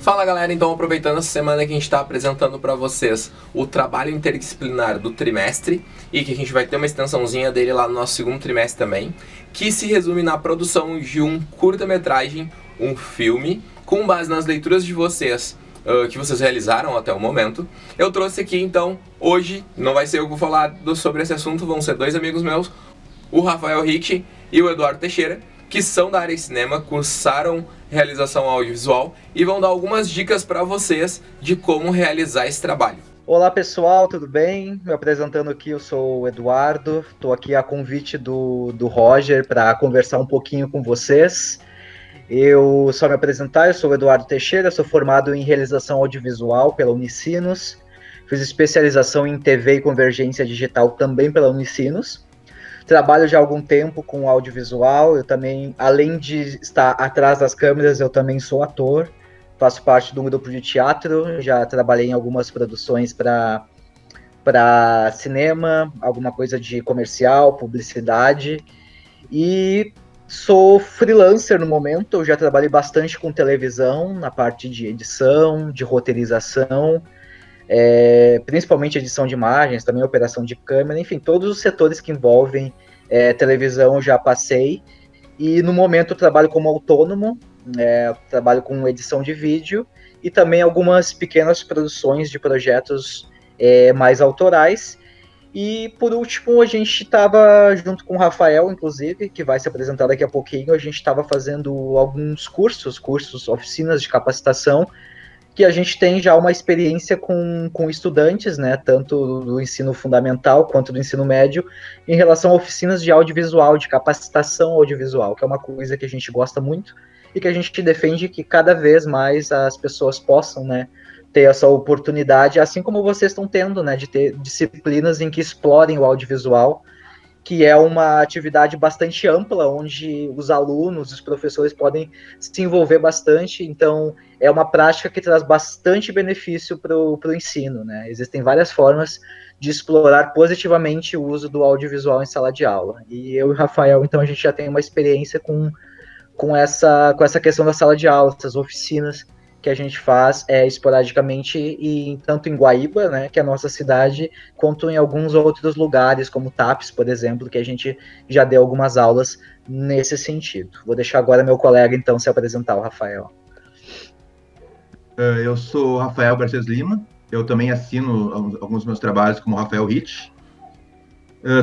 Fala galera, então aproveitando essa semana que a gente está apresentando para vocês o trabalho interdisciplinar do trimestre e que a gente vai ter uma extensãozinha dele lá no nosso segundo trimestre também, que se resume na produção de um curta-metragem, um filme, com base nas leituras de vocês que vocês realizaram até o momento. Eu trouxe aqui então, hoje, não vai ser eu que vou falar sobre esse assunto, vão ser dois amigos meus, o Rafael Ricci e o Eduardo Teixeira, que são da área de cinema, cursaram realização audiovisual e vão dar algumas dicas para vocês de como realizar esse trabalho. Olá pessoal, tudo bem? Me apresentando aqui, eu sou o Eduardo, estou aqui a convite do Roger para conversar um pouquinho com vocês. Eu só me apresentar, eu sou o Eduardo Teixeira, sou formado em realização audiovisual pela Unicinos, fiz especialização em TV e convergência digital também pela Unicinos. Trabalho já há algum tempo com audiovisual, eu também, além de estar atrás das câmeras, eu também sou ator, faço parte de um grupo de teatro, já trabalhei em algumas produções para cinema, alguma coisa de comercial, publicidade, e sou freelancer no momento, eu já trabalhei bastante com televisão, na parte de edição, de roteirização, principalmente edição de imagens, também operação de câmera, enfim, todos os setores que envolvem televisão eu já passei, e no momento eu trabalho como autônomo, trabalho com edição de vídeo, e também algumas pequenas produções de projetos mais autorais. E por último, a gente estava junto com o Rafael, inclusive, que vai se apresentar daqui a pouquinho, a gente estava fazendo alguns cursos, oficinas de capacitação, que a gente tem já uma experiência com estudantes, né, tanto do ensino fundamental quanto do ensino médio, em relação a oficinas de audiovisual, de capacitação audiovisual, que é uma coisa que a gente gosta muito e que a gente defende que cada vez mais as pessoas possam, né, ter essa oportunidade, assim como vocês estão tendo, né, de ter disciplinas em que explorem o audiovisual, que é uma atividade bastante ampla, onde os alunos, os professores podem se envolver bastante, então é uma prática que traz bastante benefício para o ensino, né? Existem várias formas de explorar positivamente o uso do audiovisual em sala de aula, e eu e o Rafael, então, a gente já tem uma experiência com essa questão da sala de aula, essas oficinas que a gente faz esporadicamente, tanto em Guaíba, né, que é a nossa cidade, quanto em alguns outros lugares, como TAPES, por exemplo, que a gente já deu algumas aulas nesse sentido. Vou deixar agora meu colega, então, se apresentar, o Rafael. Eu sou o Rafael Garcês Lima, eu também assino alguns dos meus trabalhos como Rafael Ricci.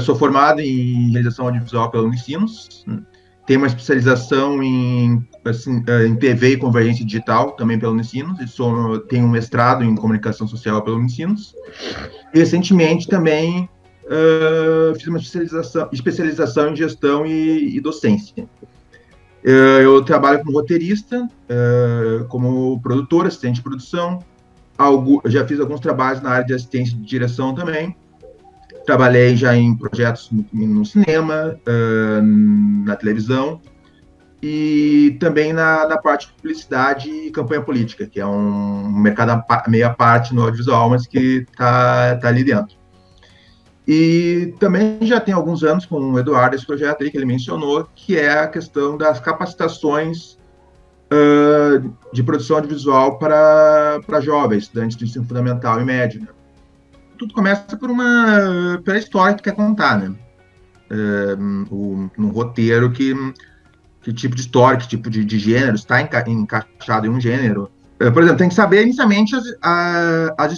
Sou formado em realização audiovisual pela Unicinos, tenho uma especialização em TV e convergência digital, também pela Unicinos, e tenho um mestrado em comunicação social pela Unicinos. E, recentemente, também fiz uma especialização em gestão e docência. Eu trabalho como roteirista, como produtor, assistente de produção, já fiz alguns trabalhos na área de assistência de direção também. Trabalhei já em projetos no cinema, na televisão, e também na parte de publicidade e campanha política, que é um mercado meio à parte no audiovisual, mas que está ali dentro. E também já tem alguns anos com o Eduardo esse projeto aí que ele mencionou, que é a questão das capacitações de produção audiovisual para jovens, estudantes de ensino fundamental e médio, né? Tudo começa pela história que tu quer contar, né? No roteiro, que tipo de história, que tipo de gênero está encaixado em um gênero. Por exemplo, tem que saber inicialmente a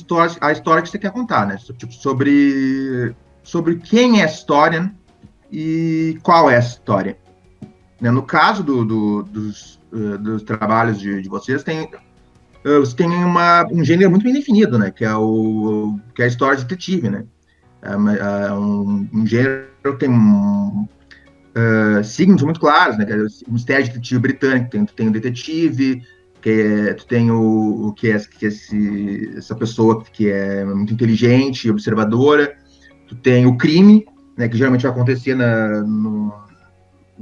história que você quer contar, né? Tipo, sobre quem é a história e qual é a história. No caso dos trabalhos de vocês, você tem um gênero muito bem definido, né? Que é a história de detetive, né? Um gênero que tem signos muito claros, né? Que é o mistério de detetive britânico. Tu tem o detetive, tu tem essa pessoa que é muito inteligente, observadora. Tu tem o crime, né? Que geralmente vai acontecer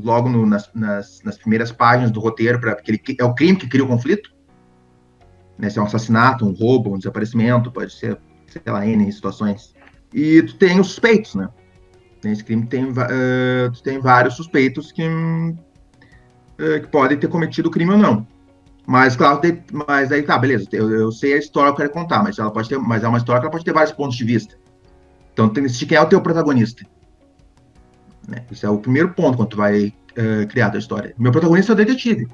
logo nas primeiras páginas do roteiro, porque é o crime que cria o conflito. Né, se é um assassinato, um roubo, um desaparecimento, pode ser, sei lá, N situações. E tu tem os suspeitos, né? Nesse crime tu tem vários suspeitos que podem ter cometido o crime ou não. Mas, claro, mas aí tá, beleza, eu sei a história que eu quero contar, mas mas é uma história que ela pode ter vários pontos de vista. Então tem que decidir quem é o teu protagonista. Né? Esse é o primeiro ponto quando tu vai criar a tua história. Meu protagonista é o detetive.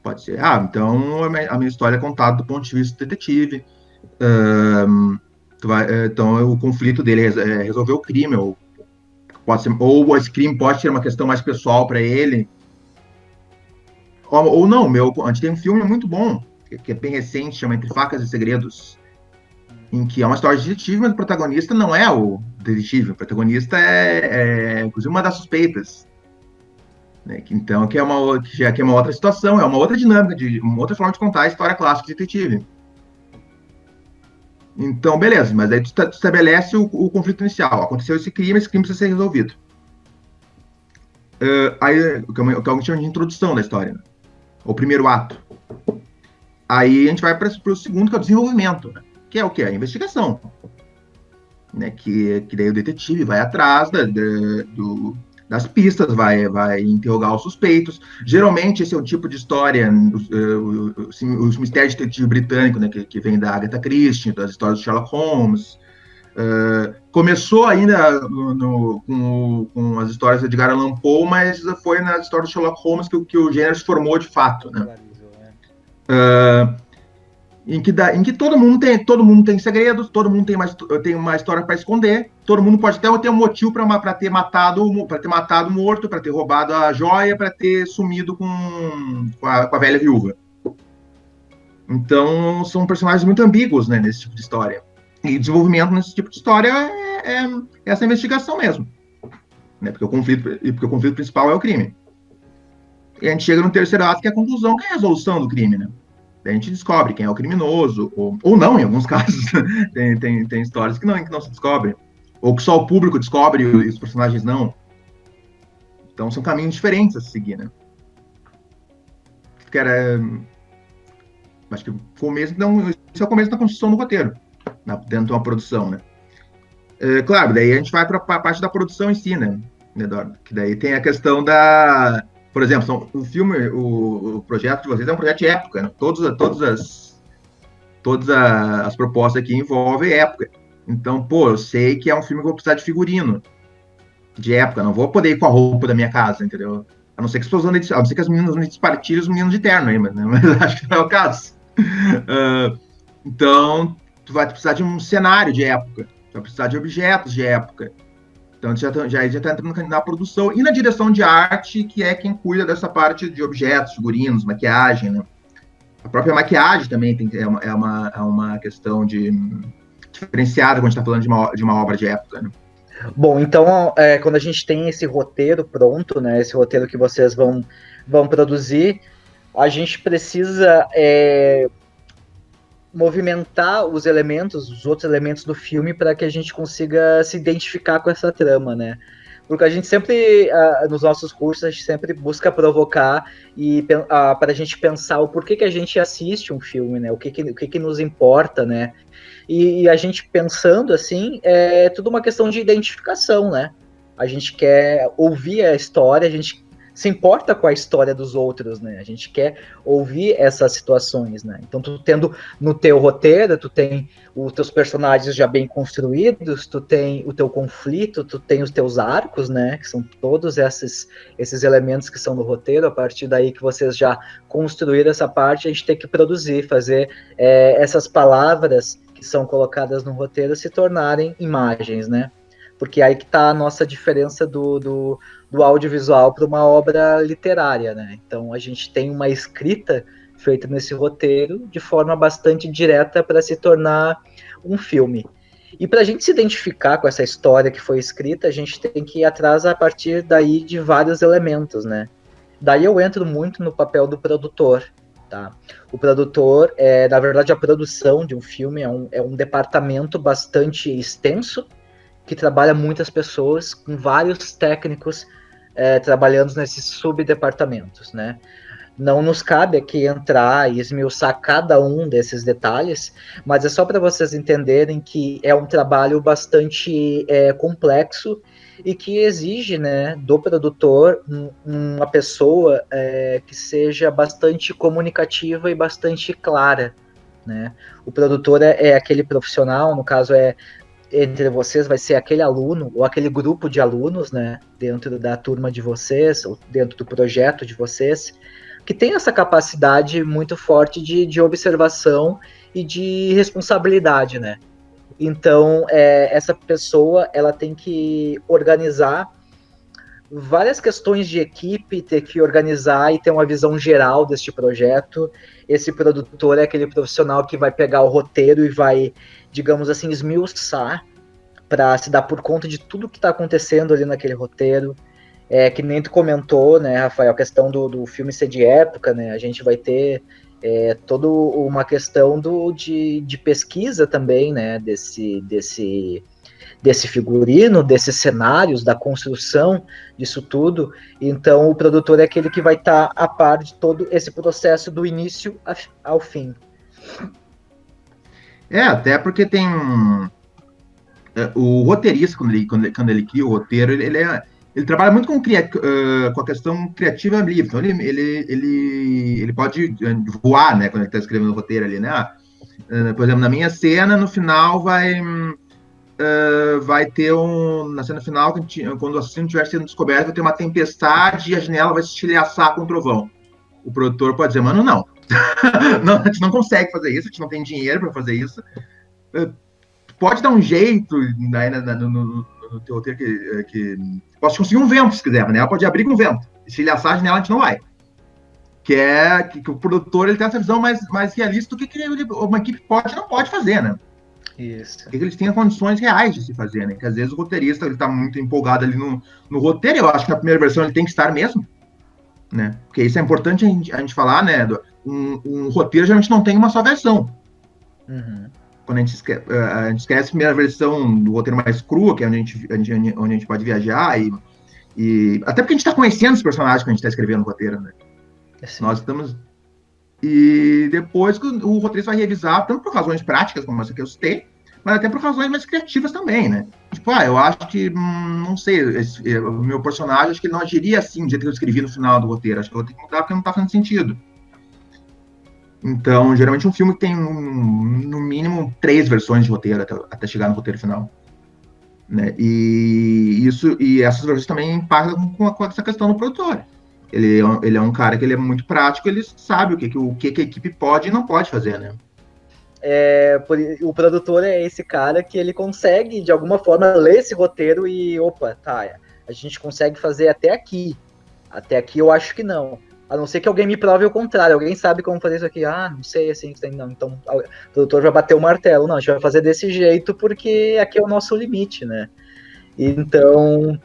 Pode ser, então a minha história é contada do ponto de vista do detetive. Então o conflito dele é resolver o crime, ou esse crime pode ser uma questão mais pessoal para ele, ou não. A gente tem um filme muito bom, que é bem recente, chama Entre Facas e Segredos, em que é uma história de detetive, mas o protagonista não é o detetive, o protagonista inclusive, uma das suspeitas. Né? Então, que é uma outra situação, é uma outra dinâmica, uma outra forma de contar a história clássica de detetive. Então, beleza, mas aí tu estabelece o conflito inicial. Aconteceu esse crime precisa ser resolvido. Aí, o que eu chamo de introdução da história, né? O primeiro ato. Aí a gente vai para o segundo, que é o desenvolvimento, né? Que é o quê? A investigação. Né? Que daí o detetive vai atrás das pistas, vai interrogar os suspeitos. Geralmente esse é o tipo de história, os mistérios de detetive britânico, né, que vem da Agatha Christie, das histórias de Sherlock Holmes. Começou ainda com as histórias de Edgar Allan Poe, mas foi nas histórias de Sherlock Holmes que o gênero se formou de fato. Né? Em que todo mundo tem segredos, todo mundo tem uma história para esconder, todo mundo pode até ter um motivo para ter matado morto, para ter roubado a joia, para ter sumido com a velha viúva. Então são personagens muito ambíguos, né, nesse tipo de história. E desenvolvimento nesse tipo de história é essa investigação mesmo, né, porque o conflito principal é o crime. E a gente chega no terceiro ato, que é a conclusão, que é a resolução do crime, né? A gente descobre quem é o criminoso, ou não, em alguns casos. tem histórias que não se descobrem. Ou que só o público descobre e os personagens não. Então são caminhos diferentes a se seguir, né? Acho que esse é o começo da construção do roteiro, dentro de uma produção, né? Claro, daí a gente vai para a parte da produção em si, né, Eduardo? Que daí tem a questão da... Por exemplo, o projeto de vocês é um projeto de época, né? Todas as propostas aqui envolvem época. Então, eu sei que é um filme que eu vou precisar de figurino de época, não vou poder ir com a roupa da minha casa, entendeu? A não ser que as meninas usam de partilha e os meninos de terno aí, mas acho que não é o caso. Então, tu vai precisar de um cenário de época, tu vai precisar de objetos de época. Então, já está entrando na produção e na direção de arte, que é quem cuida dessa parte de objetos, figurinos, maquiagem, né? A própria maquiagem também é uma questão diferenciada quando a gente está falando de uma obra de época, né? Bom, então, quando a gente tem esse roteiro pronto, né, esse roteiro que vocês vão produzir, a gente precisa movimentar os outros elementos do filme para que a gente consiga se identificar com essa trama, né? Porque a gente sempre, nos nossos cursos, a gente sempre busca provocar e para a gente pensar o porquê que a gente assiste um filme, né? O que nos importa, né? E a gente pensando assim, é tudo uma questão de identificação, né? A gente quer ouvir a história, a gente se importa com a história dos outros, né? A gente quer ouvir essas situações, né? Então, tu tendo no teu roteiro, tu tem os teus personagens já bem construídos, tu tem o teu conflito, tu tem os teus arcos, né? Que são todos esses elementos que são no roteiro. A partir daí que vocês já construíram essa parte, a gente tem que produzir, fazer essas palavras que são colocadas no roteiro se tornarem imagens, né? Porque aí que está a nossa diferença do audiovisual para uma obra literária, né? Então a gente tem uma escrita feita nesse roteiro de forma bastante direta para se tornar um filme. E para a gente se identificar com essa história que foi escrita, a gente tem que ir atrás a partir daí de vários elementos, né? Daí eu entro muito no papel do produtor, tá? O produtor, na verdade, a produção de um filme é um departamento bastante extenso, que trabalha muitas pessoas, com vários técnicos trabalhando nesses subdepartamentos, né? Não nos cabe aqui entrar e esmiuçar cada um desses detalhes, mas é só para vocês entenderem que é um trabalho bastante complexo e que exige, né, do produtor uma pessoa que seja bastante comunicativa e bastante clara, né? O produtor é aquele profissional, no caso entre vocês vai ser aquele aluno ou aquele grupo de alunos, né, dentro da turma de vocês, ou dentro do projeto de vocês, que tem essa capacidade muito forte de observação e de responsabilidade, né? Então, essa pessoa, ela tem que organizar várias questões de equipe, ter que organizar e ter uma visão geral deste projeto. Esse produtor é aquele profissional que vai pegar o roteiro e vai, digamos assim, esmiuçar para se dar por conta de tudo que está acontecendo ali naquele roteiro. Que nem tu comentou, né, Rafael, a questão do filme ser de época, né? A gente vai ter toda uma questão de pesquisa também, né, desse figurino, desses cenários, da construção disso tudo. Então, o produtor é aquele que vai estar a par de todo esse processo do início ao fim. Até porque tem o roteirista, quando ele cria o roteiro, ele trabalha muito com a questão criativa livre. Então, ele pode voar, né, quando ele está escrevendo o roteiro ali, né? Por exemplo, na minha cena, no final, vai ter na cena final, quando o assassino estiver sendo descoberto, vai ter uma tempestade e a janela vai se estilhaçar com o trovão. O produtor pode dizer, mano, não. Não, a gente não consegue fazer isso, a gente não tem dinheiro para fazer isso. Pode dar um jeito né, no teu roteiro que posso conseguir um vento, se quiser, a janela pode abrir com vento. Estilhaçar a janela, a gente não vai. Que o produtor ele tem essa visão mais realista do que uma equipe pode e não pode fazer, né? Isso. Que eles tenham condições reais de se fazer, né? Que às vezes o roteirista ele tá muito empolgado ali no roteiro. Eu acho que na primeira versão ele tem que estar mesmo, né? Porque isso é importante a gente falar, né? Um roteiro geralmente não tem uma só versão. Uhum. Quando a gente esquece a primeira versão do roteiro mais crua, que é onde a gente pode viajar e até porque a gente está conhecendo os personagens que a gente está escrevendo no roteiro, né? Assim. Nós estamos. E depois o roteirista vai revisar, tanto por razões práticas, como essa que eu citei, mas até por razões mais criativas também, né? Tipo, eu acho que, não sei, o meu personagem, acho que ele não agiria assim, do jeito que eu escrevi no final do roteiro. Acho que eu vou ter que mudar porque não tá fazendo sentido. Então, geralmente um filme tem, no mínimo, 3 versões de roteiro até chegar no roteiro final. Né? E essas versões também impactam com essa questão do produtor. Ele é um cara que ele é muito prático, ele sabe o que a equipe pode e não pode fazer, né? O produtor é esse cara que ele consegue, de alguma forma, ler esse roteiro e, a gente consegue fazer até aqui. Até aqui eu acho que não. A não ser que alguém me prove o contrário. Alguém sabe como fazer isso aqui. Não sei, assim, não. Então, o produtor vai bater o martelo. Não, a gente vai fazer desse jeito porque aqui é o nosso limite, né? Então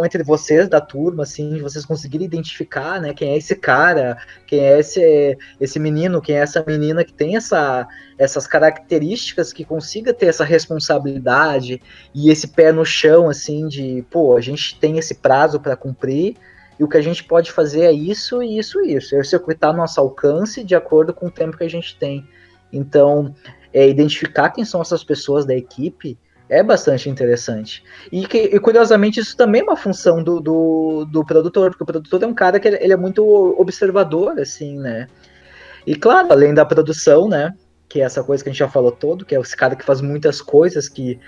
entre vocês da turma, assim, vocês conseguirem identificar, né, quem é esse cara, quem é esse menino, quem é essa menina que tem essas características, que consiga ter essa responsabilidade e esse pé no chão, assim, de, a gente tem esse prazo para cumprir e o que a gente pode fazer é isso e isso e isso. Isso é o que está ao nosso alcance de acordo com o tempo que a gente tem. Então, identificar quem são essas pessoas da equipe é bastante interessante. E curiosamente, isso também é uma função do produtor, porque o produtor é um cara que ele é muito observador, assim, né? E claro, além da produção, né? Que é essa coisa que a gente já falou todo, que é esse cara que faz muitas coisas, que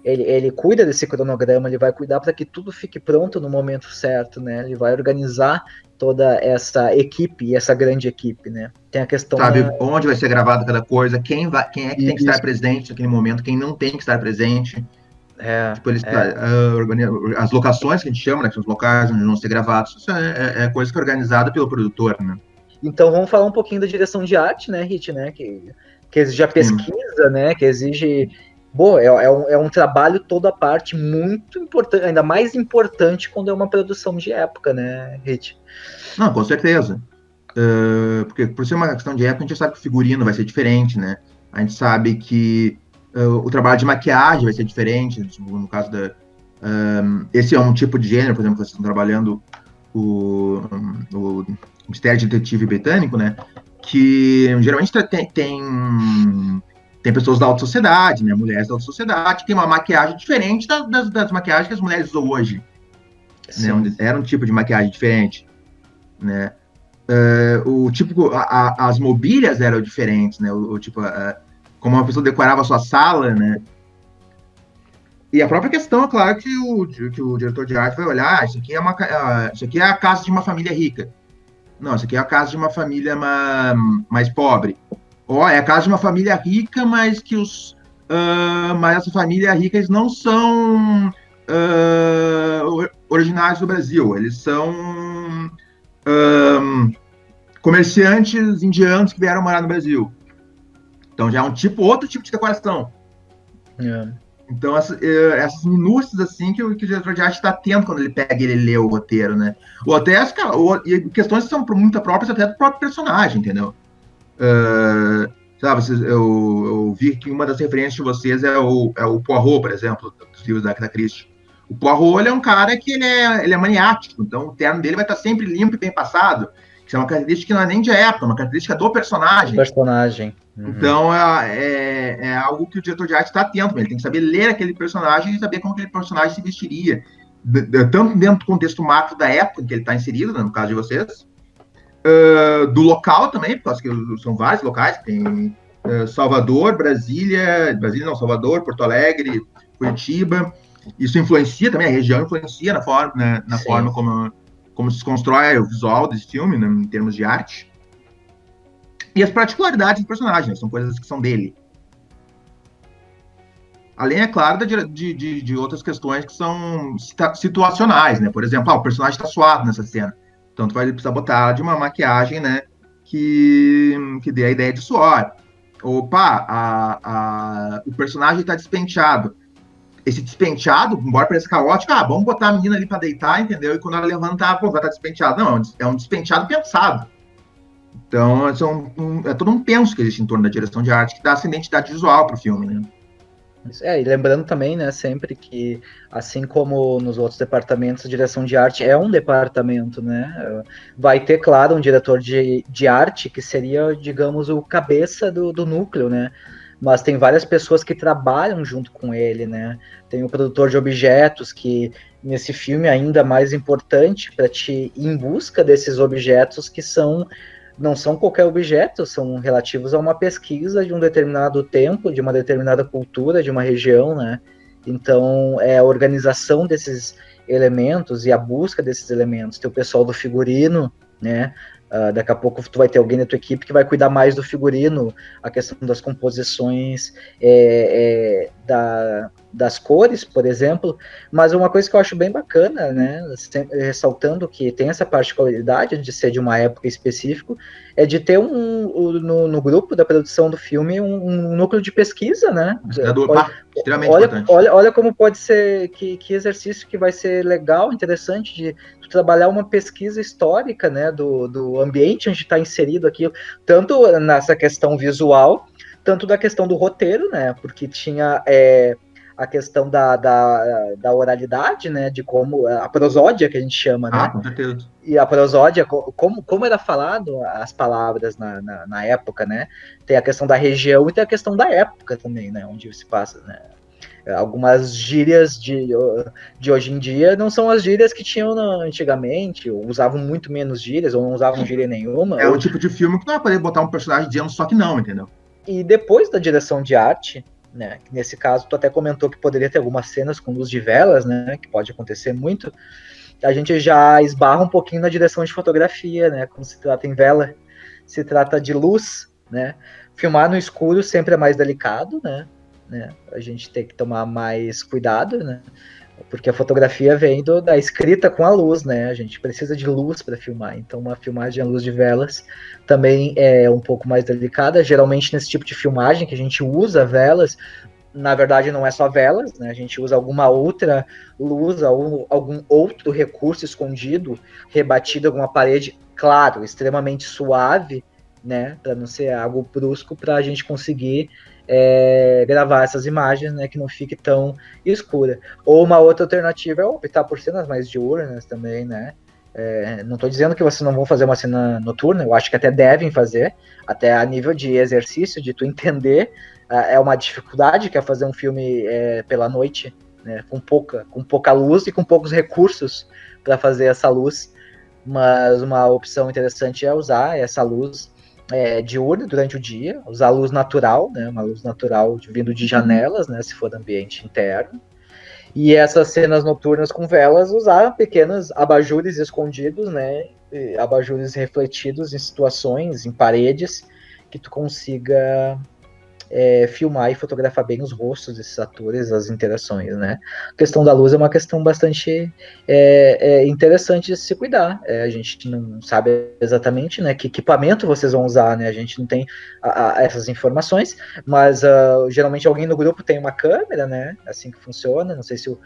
ele cuida desse cronograma, ele vai cuidar para que tudo fique pronto no momento certo, né? Ele vai organizar toda essa equipe, essa grande equipe, né? Tem a questão onde vai ser gravado cada coisa, quem é que tem que estar presente naquele momento, quem não tem que estar presente. Tipo, as locações que a gente chama, né, que são os locais onde vão ser gravados, isso é coisa que é organizada pelo produtor, né? Então vamos falar um pouquinho da direção de arte, né, Rit, né? Que exige a pesquisa, né? Que exige. É um trabalho toda a parte muito importante, ainda mais importante quando é uma produção de época, né, Rit? Não, com certeza. Porque por ser uma questão de época, a gente sabe que o figurino vai ser diferente, né? A gente sabe que o trabalho de maquiagem vai ser diferente, no caso esse é um tipo de gênero, por exemplo, que vocês estão trabalhando o Mistério de Detetive Britânico, né? Que geralmente tem tem pessoas da alta sociedade, né? Mulheres da alta sociedade, que tem uma maquiagem diferente das maquiagens que as mulheres usam hoje. Né? Era um tipo de maquiagem diferente, né? O tipo, as mobílias eram diferentes, né? Tipo, como uma pessoa decorava a sua sala, né? E a própria questão, é claro, que o diretor de arte vai olhar, isso aqui é a casa de uma família rica. Não, isso aqui é a casa de uma família mais pobre. Ó, é a casa de uma família rica, mas que mas essa família rica, eles não são originários do Brasil. Eles são comerciantes indianos que vieram morar no Brasil. Então já é outro tipo de decoração. Então essas minúcias assim que o diretor de arte está atento quando ele pega e ele lê o roteiro, né? Ou até e questões que são muito próprias até do próprio personagem, entendeu? Sabe, eu vi que uma das referências de vocês é o Poirot, por exemplo, dos livros da Agatha Christie. O Poirot, ele é um cara que ele é maniático, então o terno dele vai estar sempre limpo e bem passado, que é uma característica que não é nem de época, é uma característica do personagem. Uhum. Então é algo que o diretor de arte está atento, ele tem que saber ler aquele personagem e saber como aquele personagem se vestiria, tanto dentro do contexto macro da época em que ele está inserido, né, no caso de vocês, do local também, porque são vários locais, tem Salvador, Salvador, Porto Alegre, Curitiba. Isso influencia também, a região influencia na forma como se constrói o visual desse filme, né, em termos de arte. E as particularidades do personagem, né, são coisas que são dele. Além, é claro, de outras questões que são situacionais, né? Por exemplo, o personagem está suado nessa cena. Então, tu vai precisar botar de uma maquiagem, né, que dê a ideia de suor. Opa, o personagem está despenteado. Esse despenteado, embora pareça caótico, vamos botar a menina ali para deitar, entendeu? E quando ela levantar, vai estar despenteado. Não, é um despenteado pensado. Então, é todo um penso que existe em torno da direção de arte que dá essa identidade visual para o filme, né? E lembrando também, né, sempre que, assim como nos outros departamentos, a direção de arte é um departamento, né? Vai ter, claro, um diretor de arte que seria, digamos, o cabeça do núcleo, né? Mas tem várias pessoas que trabalham junto com ele, né? Tem o produtor de objetos, que nesse filme é ainda mais importante para te ir em busca desses objetos que não são qualquer objeto, são relativos a uma pesquisa de um determinado tempo, de uma determinada cultura, de uma região, né? Então, é a organização desses elementos e a busca desses elementos. Tem o pessoal do figurino, né? Daqui a pouco tu vai ter alguém da tua equipe que vai cuidar mais do figurino, a questão das composições das cores, por exemplo. Mas uma coisa que eu acho bem bacana, né, ressaltando que tem essa particularidade de ser de uma época específica, é de ter no grupo da produção do filme um núcleo de pesquisa, né? Extremamente importante. Olha como pode ser, que exercício que vai ser legal, interessante de trabalhar uma pesquisa histórica, né, do ambiente onde está inserido aquilo, tanto nessa questão visual, tanto da questão do roteiro, né, porque tinha a questão da oralidade, né, de como a prosódia, que a gente chama, né, com certeza. E a prosódia, como era falado as palavras na época, né, tem a questão da região e tem a questão da época também, né, onde se passa, né. Algumas gírias de hoje em dia não são as gírias que tinham antigamente, ou usavam muito menos gírias, ou não usavam gíria nenhuma. É um tipo de filme que não vai poder botar um personagem dizendo só que não, entendeu? E depois da direção de arte, né, nesse caso, tu até comentou que poderia ter algumas cenas com luz de velas, né, que pode acontecer muito, a gente já esbarra um pouquinho na direção de fotografia, né, como se trata em vela, se trata de luz, né, filmar no escuro sempre é mais delicado, né, a gente tem que tomar mais cuidado, né? Porque a fotografia vem da escrita com a luz, né? A gente precisa de luz para filmar. Então, uma filmagem à luz de velas também é um pouco mais delicada. Geralmente, nesse tipo de filmagem que a gente usa velas, na verdade, não é só velas, né? A gente usa alguma outra luz, algum outro recurso escondido, rebatido em alguma parede, claro, extremamente suave, né? Para não ser algo brusco, para a gente conseguir gravar essas imagens, né, que não fique tão escura. Ou uma outra alternativa é optar por cenas mais diurnas também, né, Não estou dizendo que vocês não vão fazer uma cena noturna, eu acho que até devem fazer, até a nível de exercício, de tu entender, é uma dificuldade que é fazer um filme pela noite, né, com pouca luz e com poucos recursos para fazer essa luz, mas uma opção interessante é usar essa luz diurna durante o dia, usar luz natural, né, uma luz natural vindo de janelas, né, se for ambiente interno. E essas cenas noturnas com velas, usar pequenos abajures escondidos, né? Abajures refletidos em situações, em paredes, que tu consiga filmar e fotografar bem os rostos desses atores, as interações, né? A questão da luz é uma questão bastante interessante de se cuidar. A gente não sabe exatamente, né, que equipamento vocês vão usar, né? A gente não tem essas informações, mas geralmente alguém no grupo tem uma câmera, né? Assim que funciona. Não sei se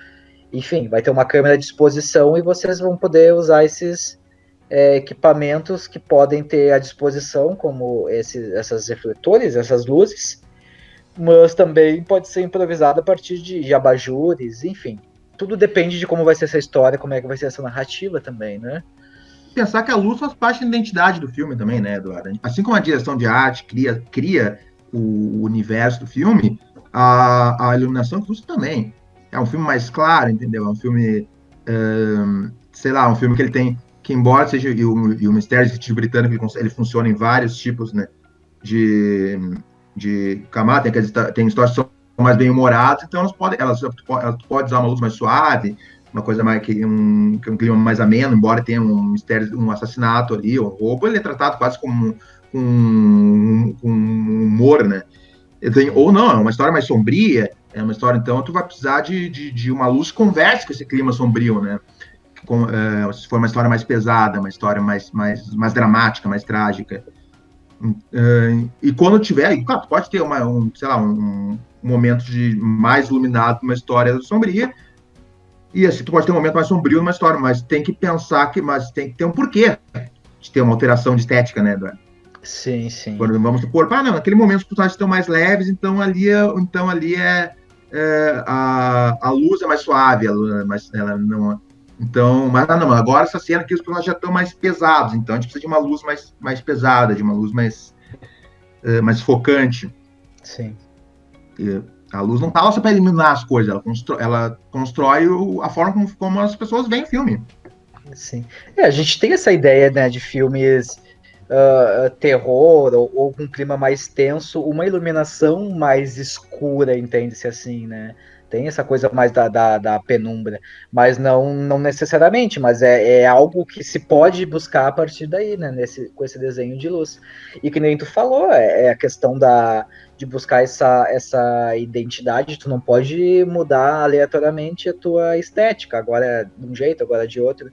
enfim, vai ter uma câmera à disposição e vocês vão poder usar esses equipamentos que podem ter à disposição, como esses refletores, essas luzes, mas também pode ser improvisado a partir de abajures, enfim. Tudo depende de como vai ser essa história, como é que vai ser essa narrativa também, né? Pensar que a luz faz parte da identidade do filme também, né, Eduardo? Assim como a direção de arte cria o universo do filme, a iluminação custa também. É um filme mais claro, entendeu? É um filme, sei lá, um filme que ele tem, que embora seja, e o Mistério Detetive Britânico, ele funciona em vários tipos, né, de camada, tem histórias que são mais bem humoradas, então elas podem usar uma luz mais suave, uma coisa mais que um clima mais ameno, embora tenha um mistério, um assassinato ali, ou um roubo, ele é tratado quase como um humor, né? Ou não, é uma história mais sombria, é uma história, então tu vai precisar de uma luz que converse com esse clima sombrio, né? Se for uma história mais pesada, uma história mais dramática, mais trágica. E quando tiver, claro, pode ter um momento de mais iluminado numa história sombria, e assim, tu pode ter um momento mais sombrio numa história, mas tem que pensar mas tem que ter um porquê de ter uma alteração de estética, né, Eduardo? Sim, sim. Quando vamos supor, não, naquele momento os personagens estão mais leves, então ali a luz é mais suave, ela não. Então, mas não, agora essa cena aqui os personagens já estão mais pesados, então a gente precisa de uma luz mais pesada, de uma luz mais focante. Sim. E a luz não está lá só para eliminar as coisas, ela constrói a forma como as pessoas veem o filme. Sim. A gente tem essa ideia, né, de filmes terror ou com um clima mais tenso, uma iluminação mais escura, entende-se assim, né? Tem essa coisa mais da penumbra, mas não necessariamente, mas é algo que se pode buscar a partir daí, né? Com esse desenho de luz. E que nem tu falou, é a questão de buscar essa identidade, tu não pode mudar aleatoriamente a tua estética, agora é de um jeito, agora é de outro.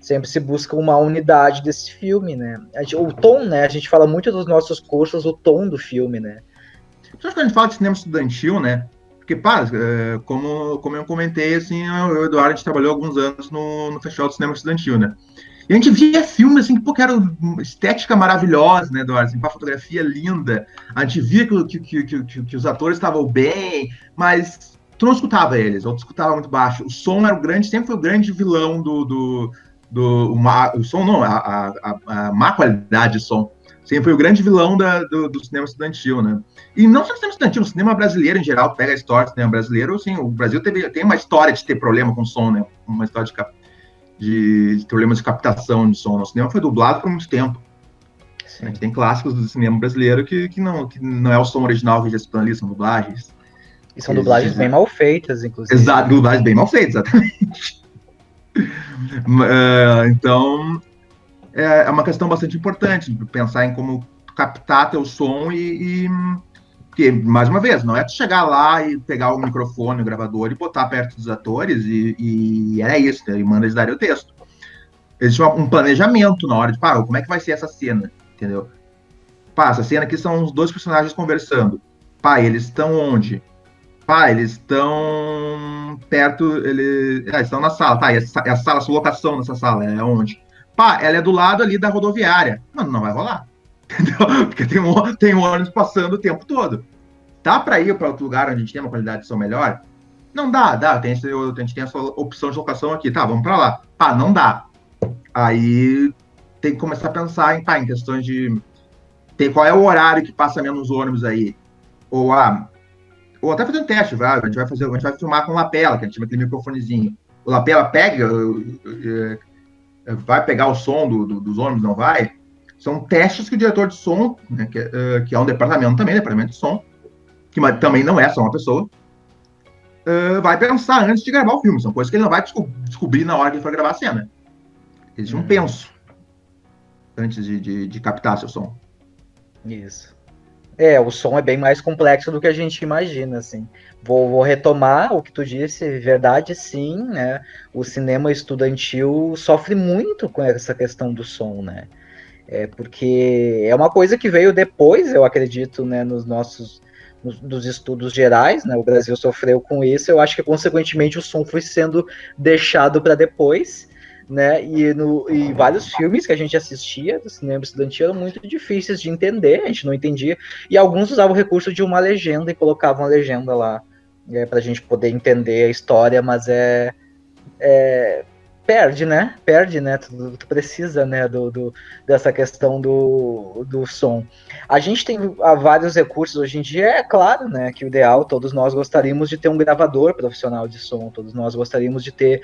Sempre se busca uma unidade desse filme, né? O tom, né? A gente fala muito dos nossos cursos, o tom do filme, né? Só que a gente fala de cinema estudantil, né? Porque, como eu comentei, assim, eu e o Eduardo, a gente trabalhou alguns anos no Festival do Cinema Estudantil, né? E a gente via filmes, assim, que era estética maravilhosa, né, Eduardo? Assim, fotografia linda. A gente via que os atores estavam bem, mas tu não escutava eles, ou tu escutava muito baixo. O som sempre foi o grande vilão o som não, a má qualidade de som. Sempre foi o grande vilão do cinema estudantil, né? E não só no cinema estudantil, no cinema brasileiro em geral, pega a história do cinema brasileiro, assim, o Brasil tem uma história de ter problema com som, né? Uma história de problemas de captação de som. O cinema foi dublado por muito tempo. Sim. Tem clássicos do cinema brasileiro que não é o som original que já se ali, são dublagens. E são dublagens bem mal feitas, inclusive. Exato, dublagens bem mal feitas, exatamente. Então, é uma questão bastante importante, pensar em como captar teu som porque, mais uma vez, não é tu chegar lá e pegar o microfone, o gravador e botar perto dos atores e é isso, né? E manda eles darem o texto. Existe um planejamento na hora de, como é que vai ser essa cena, entendeu? Essa cena aqui são os dois personagens conversando. Eles estão onde? Eles estão perto, eles estão na sala. E a sala, a sua locação nessa sala é onde? Ela é do lado ali da rodoviária. Não vai rolar. Entendeu? Porque tem um ônibus passando o tempo todo. Dá para ir para outro lugar onde a gente tem uma qualidade de som melhor? Não dá. A gente tem essa opção de locação aqui. Vamos para lá. Não dá. Aí tem que começar a pensar em questões de qual é o horário que passa menos ônibus aí. Ou até fazer um teste, a gente vai filmar com lapela, que a gente chama aquele microfonezinho. O lapela pega, vai pegar o som dos ônibus, não vai? São testes que o diretor de som, né, que é um departamento também, departamento de som, que também não é só uma pessoa, vai pensar antes de gravar o filme. São coisas que ele não vai descobrir na hora que ele for gravar a cena. Existe um penso antes de captar seu som. Isso. O som é bem mais complexo do que a gente imagina, assim. Vou retomar o que tu disse, verdade, sim, né? O cinema estudantil sofre muito com essa questão do som, né? Porque é uma coisa que veio depois, eu acredito, né, nos estudos gerais, né? O Brasil sofreu com isso. Eu acho que, consequentemente, o som foi sendo deixado para depois, né? E vários filmes que a gente assistia do cinema estudantil eram muito difíceis de entender, a gente não entendia. E alguns usavam o recurso de uma legenda e colocavam a legenda lá, para a gente poder entender a história, mas perde, né? Tu precisa, né, dessa questão do som. A gente tem vários recursos hoje em dia, é claro, né, que o ideal, todos nós gostaríamos de ter um gravador profissional de som, todos nós gostaríamos de ter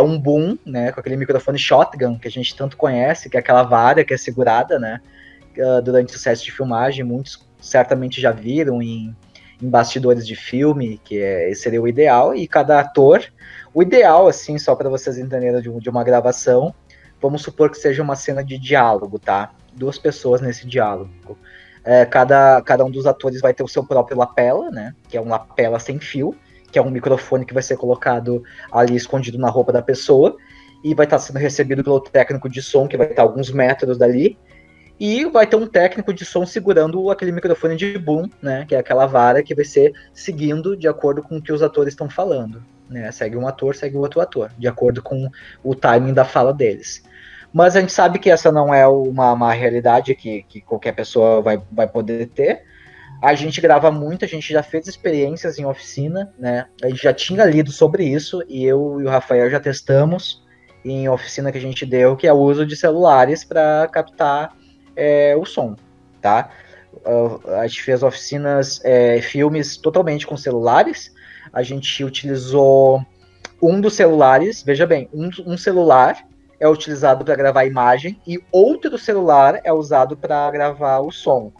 um boom, né, com aquele microfone shotgun que a gente tanto conhece, que é aquela vara que é segurada, né, durante o set de filmagem. Muitos certamente já viram em bastidores de filme, que seria o ideal, e cada ator, o ideal, assim, só para vocês entenderem de uma gravação, vamos supor que seja uma cena de diálogo, tá? 2 pessoas nesse diálogo. Cada um dos atores vai ter o seu próprio lapela, né? Que é um lapela sem fio, que é um microfone que vai ser colocado ali escondido na roupa da pessoa, e vai estar sendo recebido pelo técnico de som, que vai estar a alguns metros dali, e vai ter um técnico de som segurando aquele microfone de boom, né? Que é aquela vara que vai ser seguindo de acordo com o que os atores estão falando, né? Segue um ator, segue o outro ator, de acordo com o timing da fala deles. Mas a gente sabe que essa não é uma realidade que qualquer pessoa vai poder ter. A gente grava muito, a gente já fez experiências em oficina, né? A gente já tinha lido sobre isso, e eu e o Rafael já testamos em oficina que a gente deu, que é o uso de celulares para captar o som, tá? A gente fez oficinas, filmes totalmente com celulares. A gente utilizou um dos celulares, veja bem, um celular é utilizado para gravar a imagem e outro celular é usado para gravar o som.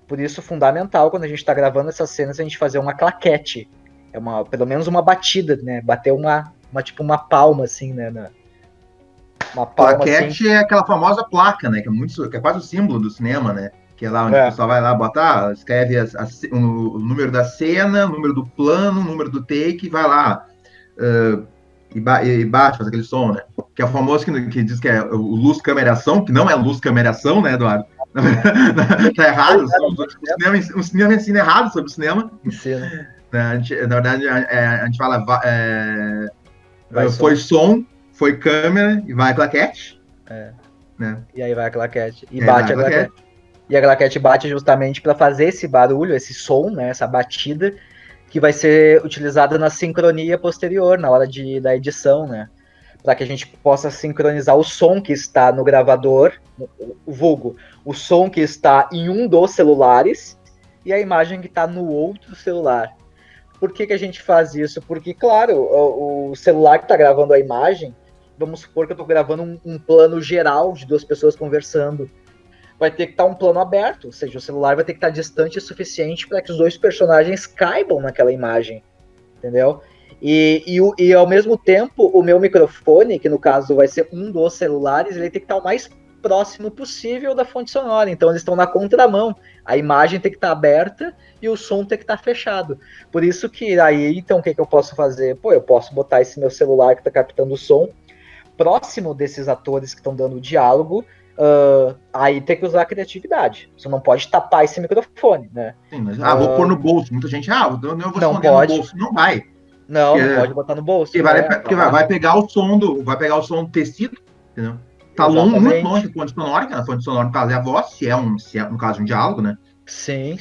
Por isso, fundamental, quando a gente está gravando essas cenas, a gente fazer uma claquete, pelo menos uma batida, né? Bater tipo uma palma, assim, né? Uma palma, plaquete assim. É aquela famosa placa, né? Que é quase o símbolo do cinema, né? Que é lá onde o pessoal vai lá botar, escreve o número da cena, o número do plano, o número do take, vai lá e bate, faz aquele som, né? Que é o famoso que diz que é o luz câmera-ação, que não é luz câmera-ação, né, Eduardo? Tá errado, o cinema ensina errado sobre o cinema. Ensina. Na verdade, a gente fala foi som, foi câmera e vai a claquete. Né? E aí vai a claquete. E bate a claquete. E a claquete bate justamente para fazer esse barulho, esse som, né, essa batida, que vai ser utilizada na sincronia posterior, na hora da edição, né? Para que a gente possa sincronizar o som que está no gravador, o som que está em um dos celulares e a imagem que está no outro celular. Por que a gente faz isso? Porque, claro, o celular que está gravando a imagem, vamos supor que eu estou gravando um plano geral de 2 pessoas conversando, vai ter que estar um plano aberto, ou seja, o celular vai ter que estar distante o suficiente para que os 2 personagens caibam naquela imagem, entendeu? E ao mesmo tempo, o meu microfone, que no caso vai ser um dos celulares, ele tem que estar o mais próximo possível da fonte sonora, então eles estão na contramão, a imagem tem que estar aberta e o som tem que estar fechado. Por isso que aí, então, o que eu posso fazer? Eu posso botar esse meu celular que está captando o som próximo desses atores que estão dando o diálogo. Aí tem que usar a criatividade. Você não pode tapar esse microfone, né? Sim, mas, vou pôr no bolso. Muita gente, eu vou esconder pode. no bolso. Não vai. Não pode botar no bolso. Porque vai pegar o som do tecido, entendeu? Tá muito longe da fonte sonora, que a fonte sonora, no caso, é a voz, se é no caso, um diálogo, né? Sim.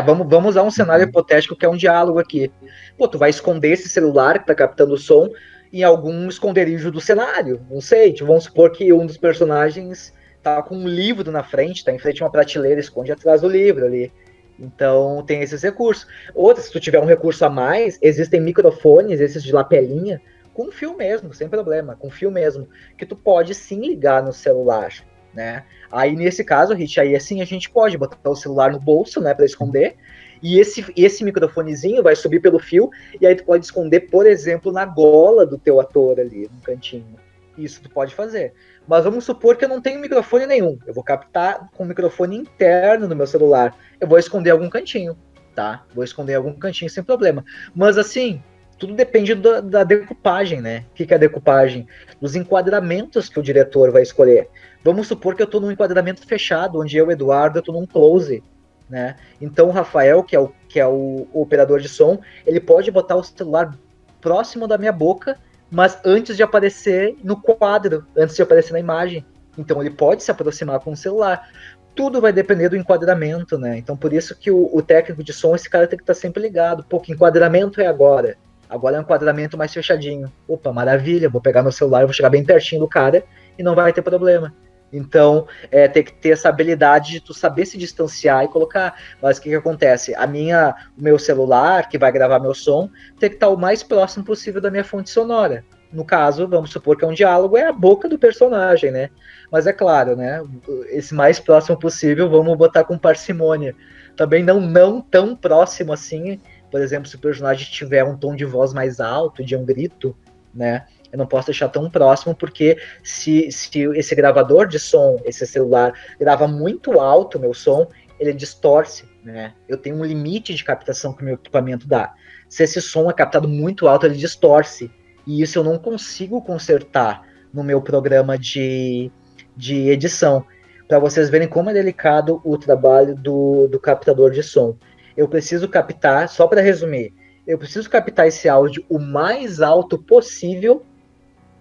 Vamos usar um cenário hipotético que é um diálogo aqui. Tu vai esconder esse celular que tá captando o som em algum esconderijo do cenário. Não sei, tipo, vamos supor que um dos personagens tá com um livro na frente, tá em frente a uma prateleira, esconde atrás do livro ali. Então tem esses recursos. Outra, se tu tiver um recurso a mais, existem microfones, esses de lapelinha, com fio mesmo, sem problema, com fio mesmo, que tu pode sim ligar no celular, né? Aí nesse caso, Rich, aí assim a gente pode botar o celular no bolso, né, para esconder, e esse microfonezinho vai subir pelo fio, e aí tu pode esconder, por exemplo, na gola do teu ator ali, no cantinho. Isso tu pode fazer. Mas vamos supor que eu não tenho microfone nenhum. Eu vou captar com o microfone interno no meu celular. Eu vou esconder algum cantinho, tá? Vou esconder algum cantinho sem problema. Mas assim, tudo depende da decupagem, né? O que é a decupagem? Dos enquadramentos que o diretor vai escolher. Vamos supor que eu estou num enquadramento fechado, onde eu, Eduardo, eu estou num close, né? Então o Rafael, que é o operador de som, ele pode botar o celular próximo da minha boca, mas antes de aparecer no quadro, antes de aparecer na imagem. Então ele pode se aproximar com o celular. Tudo vai depender do enquadramento, né? Então por isso que o técnico de som, esse cara tem que estar sempre ligado. Pô, que enquadramento é agora? Agora é um enquadramento mais fechadinho. Opa, maravilha, vou pegar meu celular, vou chegar bem pertinho do cara e não vai ter problema. Então, tem que ter essa habilidade de tu saber se distanciar e colocar. Mas o que acontece? O meu celular, que vai gravar meu som, tem que estar o mais próximo possível da minha fonte sonora. No caso, vamos supor que é um diálogo, é a boca do personagem, né? Mas é claro, né? Esse mais próximo possível, vamos botar com parcimônia. Também não tão próximo assim. Por exemplo, se o personagem tiver um tom de voz mais alto, de um grito, né? Eu não posso deixar tão próximo, porque se esse gravador de som, esse celular, grava muito alto o meu som, ele distorce, né? Eu tenho um limite de captação que o meu equipamento dá. Se esse som é captado muito alto, ele distorce. E isso eu não consigo consertar no meu programa de edição. Para vocês verem como é delicado o trabalho do captador de som. Eu preciso captar, só para resumir, eu preciso captar esse áudio o mais alto possível,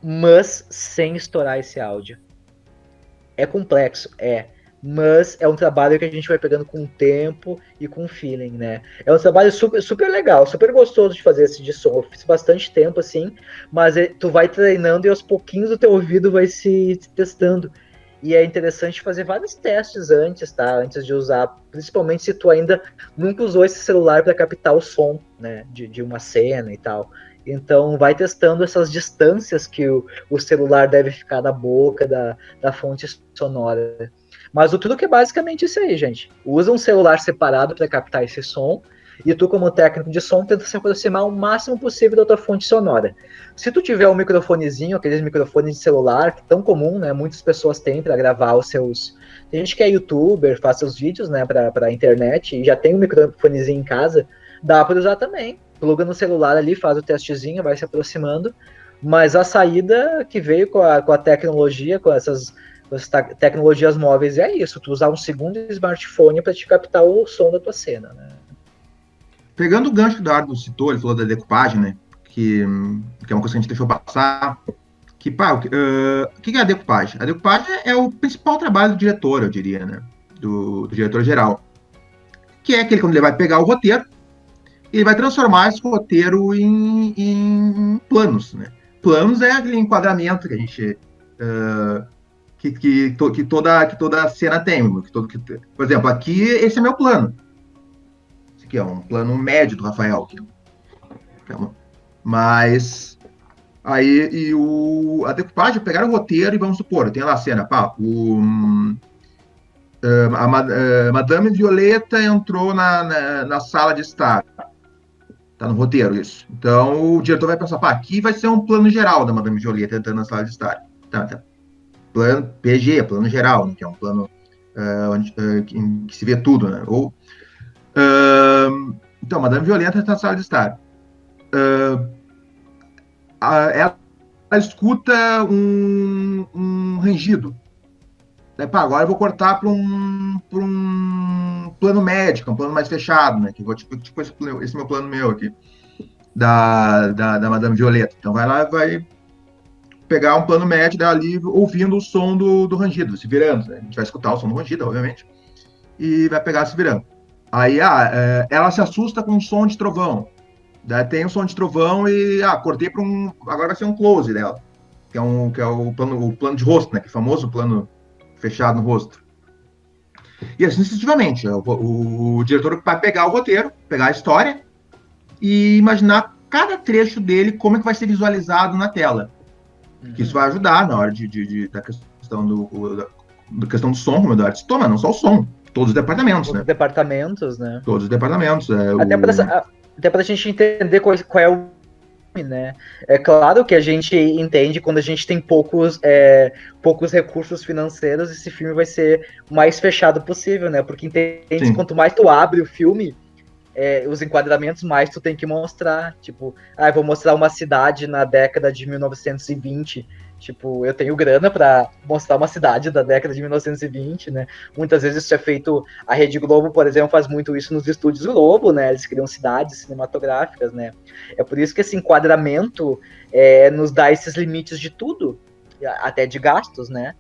mas sem estourar esse áudio. É complexo, mas é um trabalho que a gente vai pegando com o tempo e com o feeling, né? É um trabalho super, super legal, super gostoso de fazer esse de som. Eu fiz bastante tempo, assim, mas tu vai treinando e aos pouquinhos o teu ouvido vai se testando. E é interessante fazer vários testes antes, tá? Antes de usar, principalmente se tu ainda nunca usou esse celular para captar o som, né? De uma cena e tal. Então, vai testando essas distâncias que o celular deve ficar da boca, da fonte sonora. Mas o truque é basicamente isso aí, gente. Usa um celular separado para captar esse som, e tu, como técnico de som, tenta se aproximar o máximo possível da tua fonte sonora. Se tu tiver um microfonezinho, aqueles microfones de celular, que é tão comum, né? Muitas pessoas têm para gravar os seus... Tem gente que é youtuber, faz seus vídeos, né, para internet, e já tem um microfonezinho em casa, dá para usar também. Pluga no celular ali, faz o testezinho, vai se aproximando. Mas a saída que veio com a tecnologia, com essas tecnologias móveis, é isso. Tu usar um segundo smartphone para te captar o som da tua cena, né? Pegando o gancho que o Eduardo citou, ele falou da decupagem, né? Que é uma coisa que a gente deixou passar. O que é a decupagem? A decupagem é o principal trabalho do diretor, eu diria, né? Do diretor geral. Que é aquele quando ele vai pegar o roteiro, ele vai transformar esse roteiro em planos, né? Planos é aquele enquadramento que a gente... que toda cena tem. Por exemplo, aqui, esse é meu plano. Esse aqui é um plano médio do Rafael. Mas... Aí, a decupagem, pegar o roteiro e vamos supor, tem lá a cena, Madame Violeta entrou na sala de estar. Tá no roteiro isso. Então o diretor vai pensar, aqui vai ser um plano geral da Madame Violeta entrando na sala de estar. Tá. Plano PG, plano geral, né, que é um plano que se vê tudo, né? Então, Madame Violeta está na sala de estar. Ela escuta um rangido. Agora eu vou cortar para um plano médico, um plano mais fechado, né? Que vou tipo esse meu plano meu aqui da Madame Violeta. Então vai lá, vai pegar um plano médio dela ali, ouvindo o som do rangido, se virando. Né? A gente vai escutar o som do rangido, obviamente, e vai pegar se virando. Aí ela se assusta com um som de trovão. Daí tem o som de trovão e, cortei para um... Agora vai ser um close dela, que é o plano de rosto, né? Que é o famoso plano fechado no rosto. E assim sucessivamente. O diretor vai pegar o roteiro, pegar a história e imaginar cada trecho dele, como é que vai ser visualizado na tela. Que isso vai ajudar na hora da questão do som, como o Eduardo citou, mas não só o som, todos os departamentos, Todos né? os departamentos, né? Todos os departamentos. Até pra gente entender qual é o filme, né? É claro que a gente entende quando a gente tem poucos recursos financeiros, esse filme vai ser o mais fechado possível, né? Porque entende que quanto mais tu abre o filme, os enquadramentos mais tu tem que mostrar. Tipo, eu vou mostrar uma cidade na década de 1920. Tipo, eu tenho grana pra mostrar uma cidade da década de 1920, né? Muitas vezes isso é feito... A Rede Globo, por exemplo, faz muito isso nos estúdios Globo, né? Eles criam cidades cinematográficas, né? É por isso que esse enquadramento nos dá esses limites de tudo, até de gastos, né?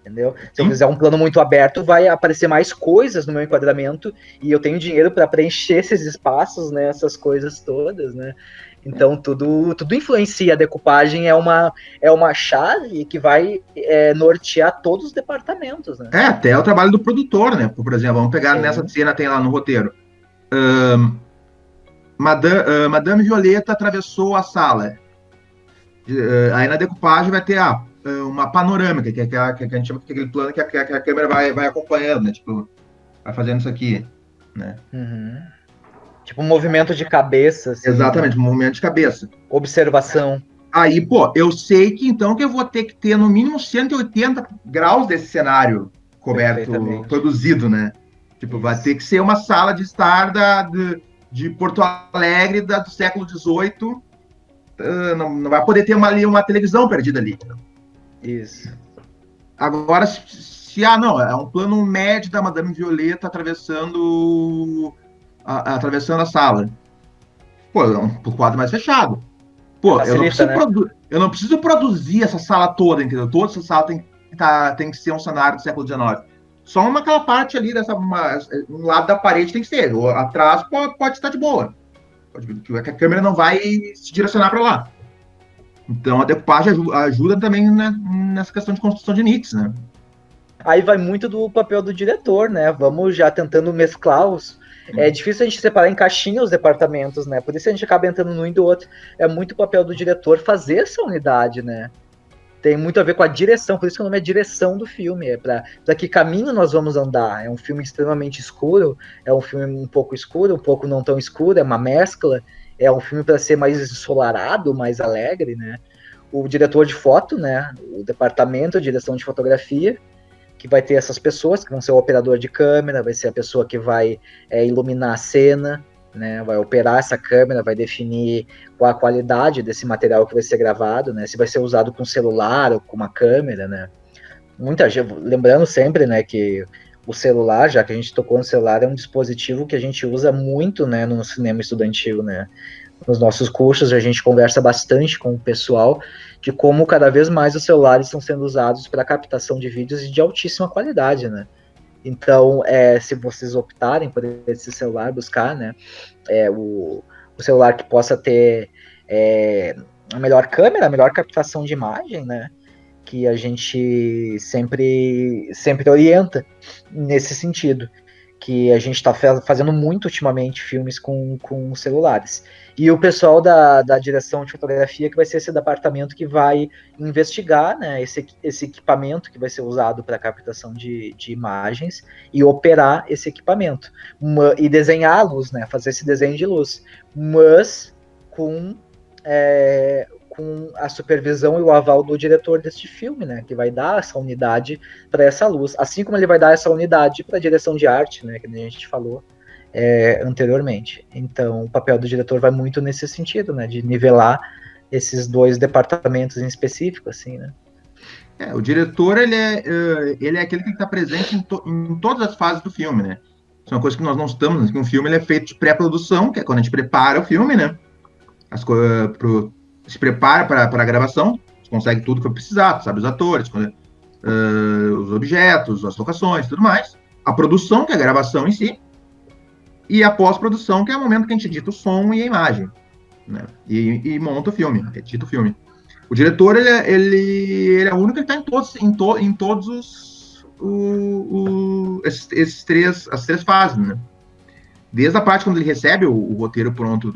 Entendeu? Se eu fizer um plano muito aberto, vai aparecer mais coisas no meu enquadramento e eu tenho dinheiro para preencher esses espaços, né? Essas coisas todas, né? Então tudo influencia. A decupagem é uma chave que vai nortear todos os departamentos, né? Até o trabalho do produtor, né? Por exemplo, vamos pegar nessa cena, tem lá no roteiro. Madame Violeta atravessou a sala. Aí na decupagem vai ter uma panorâmica, que a gente chama de aquele plano que a câmera vai acompanhando, né? Tipo, vai fazendo isso aqui, né? Tipo um movimento de cabeça. Assim, exatamente, um movimento de cabeça. Observação. Aí, eu sei que então que eu vou ter que ter no mínimo 180 graus desse cenário coberto, produzido, né? Tipo, isso. Vai ter que ser uma sala de estar de Porto Alegre do século XVIII. Não vai poder ter uma televisão perdida ali. Isso. Agora, se é um plano médio da Madame Violeta atravessando a sala. É um quadro mais fechado. Eu não preciso produzir essa sala toda, entendeu? Toda essa sala tem que ser um cenário do século XIX. Só aquela parte ali, um lado da parede tem que ser. Atrás pode estar de boa. A câmera não vai se direcionar para lá. Então a decupagem ajuda também, né, nessa questão de construção de nits, né? Aí vai muito do papel do diretor, né? Vamos já tentando mesclar os... É difícil a gente separar em caixinha os departamentos, né? Por isso a gente acaba entrando num e do outro. É muito o papel do diretor fazer essa unidade, né? Tem muito a ver com a direção, por isso que o nome é direção do filme. É para que caminho nós vamos andar. É um filme extremamente escuro, é um filme um pouco escuro, um pouco não tão escuro, é uma mescla. É um filme para ser mais ensolarado, mais alegre, né? O diretor de foto, né? O departamento, a direção de fotografia, que vai ter essas pessoas, que vão ser o operador de câmera, vai ser a pessoa que vai iluminar a cena, né? Vai operar essa câmera, vai definir qual a qualidade desse material que vai ser gravado, né? Se vai ser usado com celular ou com uma câmera, né? Muita gente, lembrando sempre, né, que o celular, já que a gente tocou no celular, é um dispositivo que a gente usa muito, né, no cinema estudantil, né? Nos nossos cursos a gente conversa bastante com o pessoal de como cada vez mais os celulares estão sendo usados para captação de vídeos de altíssima qualidade, né? Então, se vocês optarem por esse celular, buscar, né, o celular que possa ter a melhor câmera, a melhor captação de imagem, né, que a gente sempre orienta nesse sentido, que a gente está fazendo muito ultimamente filmes com celulares. E o pessoal da direção de fotografia, que vai ser esse departamento que vai investigar, né, esse equipamento que vai ser usado para captação de imagens e operar esse equipamento. E desenhar a luz, né, fazer esse desenho de luz. Mas com a supervisão e o aval do diretor deste filme, né, que vai dar essa unidade para essa luz, assim como ele vai dar essa unidade para a direção de arte, né, que a gente falou anteriormente. Então, o papel do diretor vai muito nesse sentido, né, de nivelar esses dois departamentos em específico, assim, né. O diretor, ele é aquele que está presente em todas as fases do filme, né. Isso é uma coisa que nós não estamos, que um filme ele é feito de pré-produção, que é quando a gente prepara o filme, né, se prepara para a gravação, consegue tudo que vai precisar, sabe, os atores, os objetos, as locações, tudo mais. A produção, que é a gravação em si, e a pós-produção, que é o momento que a gente edita o som e a imagem. né? E monta o filme, edita o filme. O diretor, ele é o único que está em todos as três fases, né? Desde a parte quando ele recebe o roteiro pronto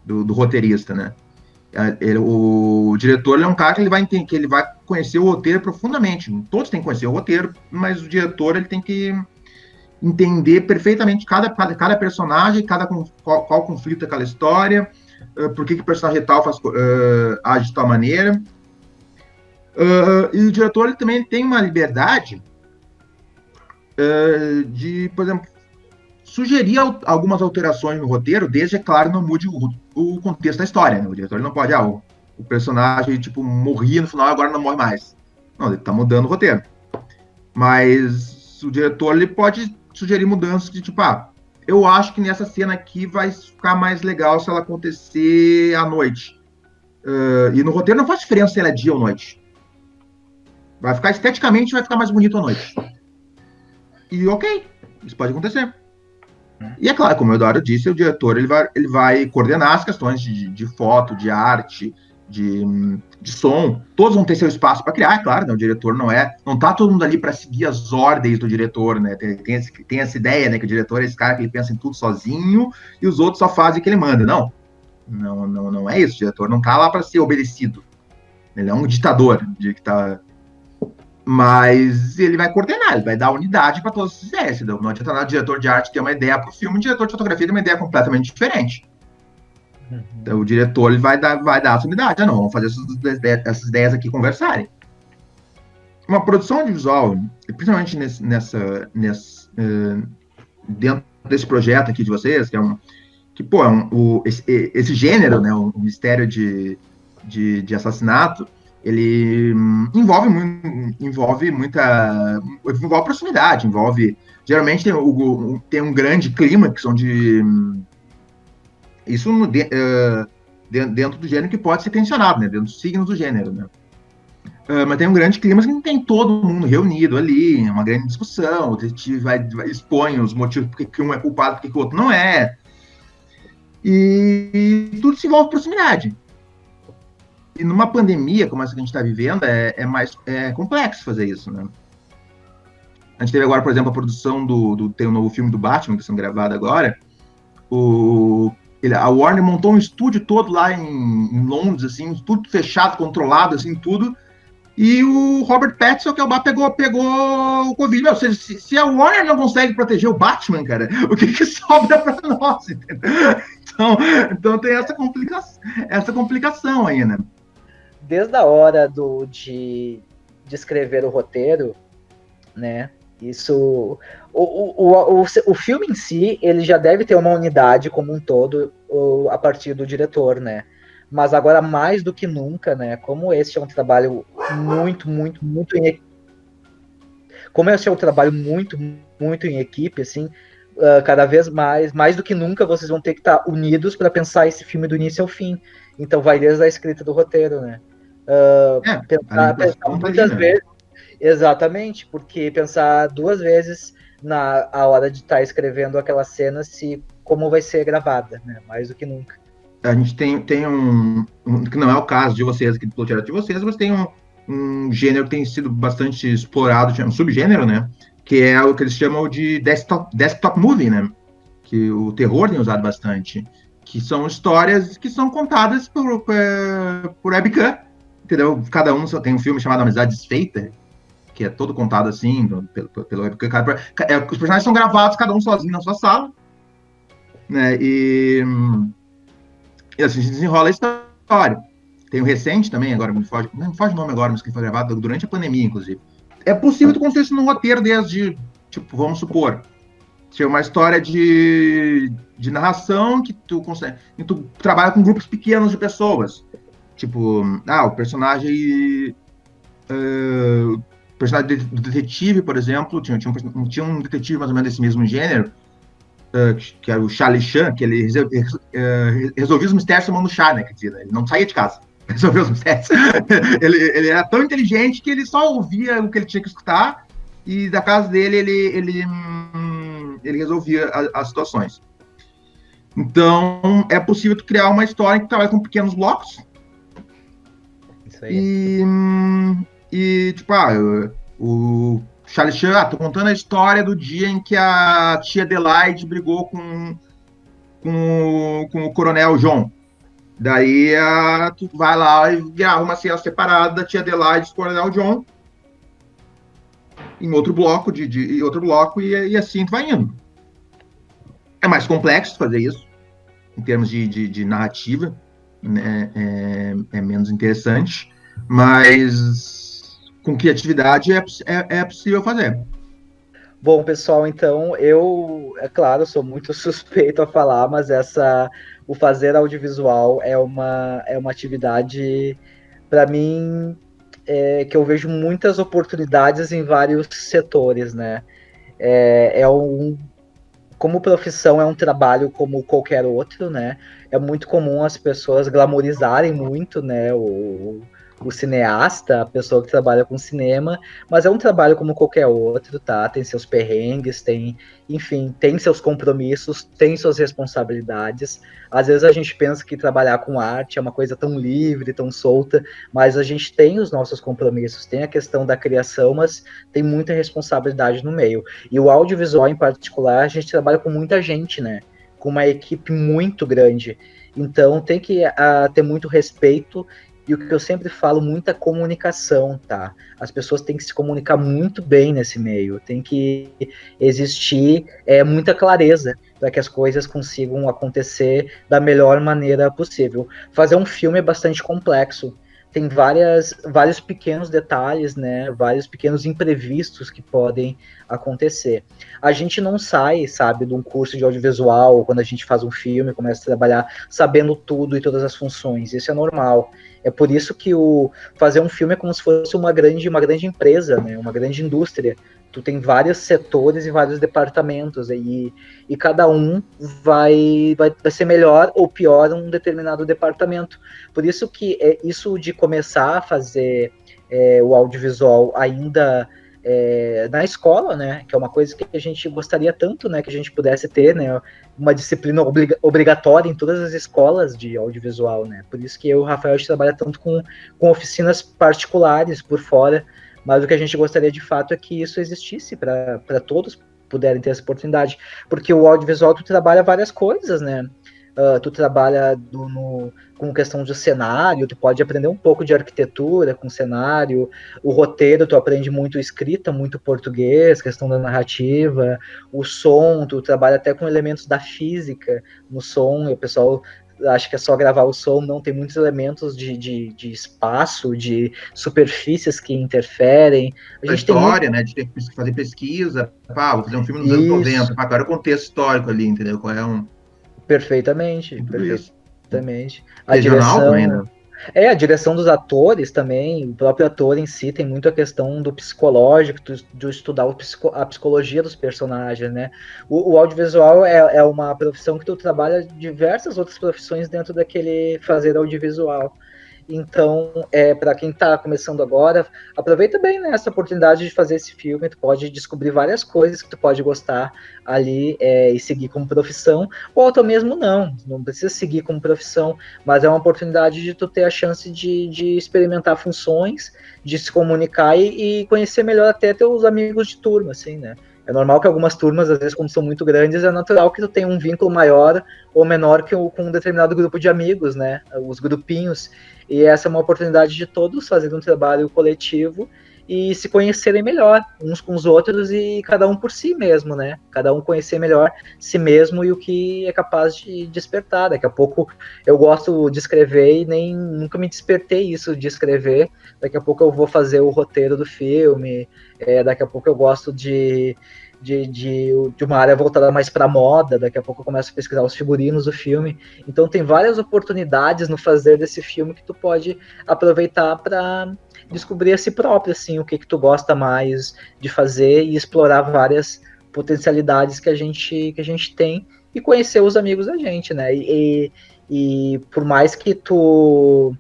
do roteirista, né? O diretor, ele é um cara que ele vai conhecer o roteiro profundamente. Todos têm que conhecer o roteiro, mas o diretor, ele tem que entender perfeitamente cada personagem, qual conflito é aquela história, por que o personagem tal age de tal maneira. E o diretor, ele também tem uma liberdade de, por exemplo, sugerir algumas alterações no roteiro, desde, é claro, não mude o contexto da história, né? O diretor não pode, o personagem, tipo, morria no final, agora não morre mais. Não, ele tá mudando o roteiro. Mas o diretor, ele pode sugerir mudanças de, tipo, eu acho que nessa cena aqui vai ficar mais legal se ela acontecer à noite. E no roteiro não faz diferença se ela é dia ou noite. Vai ficar, esteticamente, vai ficar mais bonito à noite. E ok, isso pode acontecer. E é claro, como o Eduardo disse, o diretor ele vai coordenar as questões de foto, de arte, de som. Todos vão ter seu espaço para criar, é claro, né? O diretor não tá todo mundo ali para seguir as ordens do diretor, né? Tem essa ideia, né, que o diretor é esse cara que ele pensa em tudo sozinho e os outros só fazem o que ele manda. Não é isso. O diretor não tá lá para ser obedecido. Ele é um ditador que tá. Mas ele vai coordenar, ele vai dar unidade para todas as ideias. Não adianta nada o diretor de arte ter uma ideia para o filme, o diretor de fotografia tem uma ideia completamente diferente. Então, o diretor ele vai dar essa unidade. Vamos fazer essas ideias aqui conversarem. Uma produção audiovisual, principalmente dentro desse projeto aqui de vocês, esse gênero, né, o mistério de assassinato, ele envolve proximidade, geralmente tem um grande clímax onde isso dentro do gênero que pode ser tensionado, né, dentro dos signos do gênero, né. Mas tem um grande clímax que tem todo mundo reunido ali, uma grande discussão, o detetive expõe os motivos porque um é culpado, porque o outro não é, e tudo se envolve proximidade. E numa pandemia como essa que a gente está vivendo, é mais complexo fazer isso, né? A gente teve agora, por exemplo, a produção tem um novo filme do Batman, que está sendo gravado agora. A Warner montou um estúdio todo lá em Londres, assim, tudo fechado, controlado, assim, tudo. E o Robert Pattinson, que é o Batman, pegou o Covid. Meu, se a Warner não consegue proteger o Batman, cara, o que sobra para nós, entendeu? Então tem essa complicação aí, né? Desde a hora de escrever o roteiro, né? Isso, o filme em si, ele já deve ter uma unidade como um todo a partir do diretor, né? Mas agora mais do que nunca, né? Como esse é um trabalho muito em equipe, assim, cada vez mais do que nunca vocês vão ter que estar unidos para pensar esse filme do início ao fim. Então vai desde a escrita do roteiro, né? Pensar muitas vezes, exatamente, porque pensar duas vezes a hora de estar escrevendo aquela cena, como vai ser gravada, né? Mais do que nunca. A gente tem que não é o caso de vocês, aqui do projeto de vocês, mas tem um gênero que tem sido bastante explorado, um subgênero, né? Que é o que eles chamam de desktop movie, né? Que o terror tem usado bastante. Que são histórias que são contadas por webcam, entendeu? Cada um só tem um filme chamado Amizade Desfeita, que é todo contado assim, pelo webcam. Os personagens são gravados, cada um sozinho na sua sala, né? E assim se desenrola a história. Tem o recente também, agora não foge o nome agora, mas que foi gravado durante a pandemia, inclusive. É possível tu construir isso num roteiro desde, tipo, vamos supor, tinha uma história de narração que tu trabalha com grupos pequenos de pessoas. Tipo, o personagem do detetive, por exemplo, tinha um detetive mais ou menos desse mesmo gênero, que era o Charlie Chan, que ele resolvia os mistérios tomando chá, né? Quer dizer, ele não saía de casa, resolveu os mistérios. ele era tão inteligente que ele só ouvia o que ele tinha que escutar, e da casa dele ele resolvia as situações. Então, é possível tu criar uma história que trabalha com pequenos blocos. Isso aí. Tipo, o Charlie Chan, tô contando a história do dia em que a tia Adelaide brigou com o Coronel John. Daí tu vai lá e grava uma cena separada da tia Adelaide e do Coronel John em outro bloco, em outro bloco, e assim tu vai indo. É mais complexo fazer isso, em termos de narrativa, né? É menos interessante, mas com criatividade é possível fazer. Bom, pessoal, então é claro, sou muito suspeito a falar, mas o fazer audiovisual é uma atividade, para mim, que eu vejo muitas oportunidades em vários setores, né? Como profissão é um trabalho como qualquer outro, né? É muito comum as pessoas glamorizarem muito, né? O cineasta, a pessoa que trabalha com cinema, mas é um trabalho como qualquer outro, tá? Tem seus perrengues, enfim, tem seus compromissos, tem suas responsabilidades. Às vezes a gente pensa que trabalhar com arte é uma coisa tão livre, tão solta, mas a gente tem os nossos compromissos, tem a questão da criação, mas tem muita responsabilidade no meio. E o audiovisual, em particular, a gente trabalha com muita gente, né? Com uma equipe muito grande. Então tem que ter muito respeito e o que eu sempre falo, muita comunicação, tá? As pessoas têm que se comunicar muito bem nesse meio, tem que existir muita clareza para que as coisas consigam acontecer da melhor maneira possível. Fazer um filme é bastante complexo, tem vários pequenos detalhes, né? Vários pequenos imprevistos que podem acontecer. A gente não sai, sabe, de um curso de audiovisual, quando a gente faz um filme, começa a trabalhar sabendo tudo e todas as funções. Isso é normal. É por isso que fazer um filme é como se fosse uma grande empresa, né? Uma grande indústria. Tu tem vários setores e vários departamentos e cada um vai ser melhor ou pior um determinado departamento. Por isso que isso de começar a fazer o audiovisual ainda na escola, né, que é uma coisa que a gente gostaria tanto, né, que a gente pudesse ter, né, uma disciplina obrigatória em todas as escolas de audiovisual, né, por isso que eu e o Rafael, a gente trabalha tanto com oficinas particulares por fora, mas o que a gente gostaria de fato é que isso existisse para todos puderem ter essa oportunidade, porque o audiovisual tu trabalha várias coisas, né, tu trabalha com questão de cenário, tu pode aprender um pouco de arquitetura com cenário, o roteiro tu aprende muito escrita, muito português, questão da narrativa, o som, tu trabalha até com elementos da física no som, e o pessoal acha que é só gravar o som, não, tem muitos elementos de espaço, de superfícies que interferem. A história, né, de ter que fazer pesquisa, vou fazer um filme nos anos 90, qual era o contexto histórico ali, entendeu? Qual é Perfeitamente, tudo isso. perfeitamente. Regional também, né? A direção dos atores também, o próprio ator em si tem muito a questão do psicológico, de estudar a psicologia dos personagens, né? O audiovisual é uma profissão que tu trabalha diversas outras profissões dentro daquele fazer audiovisual. Então, para quem está começando agora, aproveita bem, né, essa oportunidade de fazer esse filme. Tu pode descobrir várias coisas que tu pode gostar ali e seguir como profissão, ou até mesmo não precisa seguir como profissão, mas é uma oportunidade de tu ter a chance de experimentar funções, de se comunicar e conhecer melhor até teus amigos de turma, assim, né? É normal que algumas turmas, às vezes, como são muito grandes, é natural que tu tenha um vínculo maior ou menor com um determinado grupo de amigos, né? Os grupinhos. E essa é uma oportunidade de todos fazerem um trabalho coletivo e se conhecerem melhor uns com os outros e cada um por si mesmo, né? Cada um conhecer melhor si mesmo e o que é capaz de despertar. Daqui a pouco eu gosto de escrever e nunca me despertei isso de escrever. Daqui a pouco eu vou fazer o roteiro do filme. Daqui a pouco eu gosto de uma área voltada mais para moda, daqui a pouco eu começo a pesquisar os figurinos do filme. Então tem várias oportunidades no fazer desse filme que tu pode aproveitar para descobrir a si próprio, assim, o que tu gosta mais de fazer e explorar várias potencialidades que a gente tem e conhecer os amigos da gente, né? E por mais que tu